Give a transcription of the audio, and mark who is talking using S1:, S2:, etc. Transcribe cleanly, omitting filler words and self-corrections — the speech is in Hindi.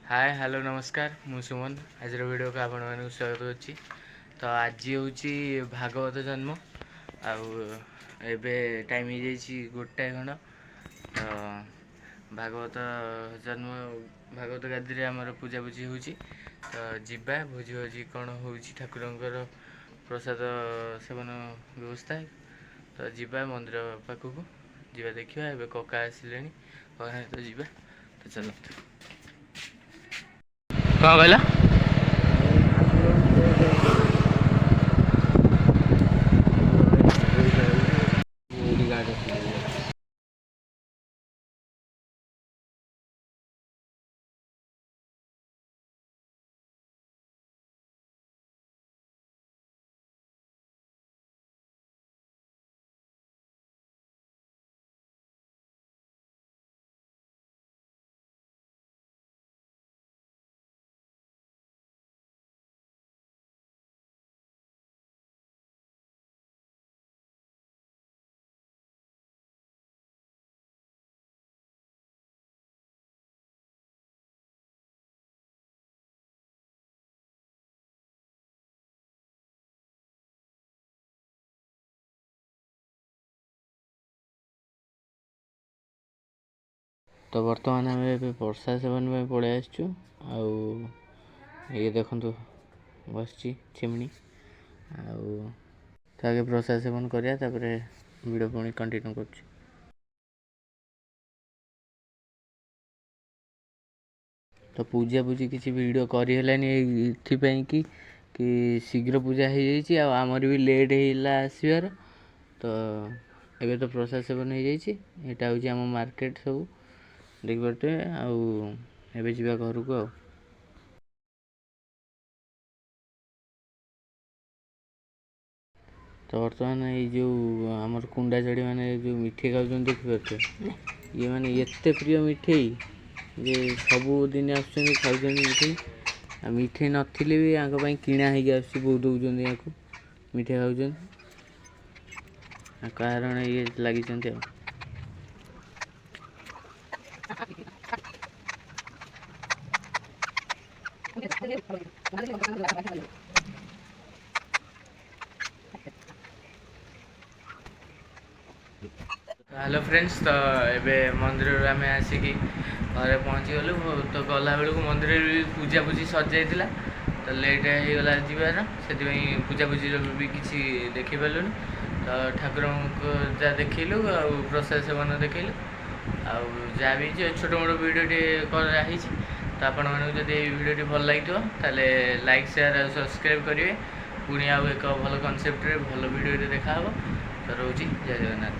S1: हाय हेलो नमस्कार मु सुमन आज वीडियो को आपण मानक स्वागत अच्छी। तो आज हूँ भागवत जन्म आबे टाइम हो गोटाए खंड। तो भागवत जन्म भागवत गादी आमर पूजा पूजी हो तो जीवा भोजी भोजी कौन हो ठाकुर प्रसाद सेवन व्यवस्था। तो जीवा मंदिर पाखक जीवा देखा ए कका आसिले कका तो जीवा तो चलते कौन कहला तो बर्तमान आम ए प्रसाद सेवन में पलि आसचु ये देखु बस चिमनी आगे प्रसाद सेवन करिया वीडियो पुणी कंटिन्यू कर। तो पूजा पूजी किसी वीडियो करें कि शीघ्र पूजा हो जाइए आमर भी लेट है आसबार। तो एबे तो प्रसाद सेवन हो जाइए यहाँ हूँ आम मार्केट सब देख पारे आबे जा घर को तो बर्तमान ये जो आमर कुंडा चढ़ी मैंने जो मिठे खाऊँ देखिपे ये मैंने एत प्रिय मिठे जे सबुदिन खाऊँ मिठे आ मिठे नथिले भी यहाँ किणा हो बहुत दौरान यहाँ मिठे खाऊँ कारण ये लगी हेलो फ्रेंड्स। तो ये मंदिर आम आसिक घर पहुँची गलु। तो गला बेलू मंदिर भी पूजा पूजी सजाई तो लेट होगला जीवार से पूजा पूजी भी किसी देखिपारू। तो ठाकुर को जहाँ देखलु आ प्रसाद सेवन देखलु आ भी छोट मोट वीडियोटे कराई। तो आपण मानक जब वीडियो भल लगे लाइक शेयर और सब्सक्राइब करेंगे। पुणी आउ एक भल कनसेप्ट भल वीडियो देखा तो रोची जय जगन्नाथ।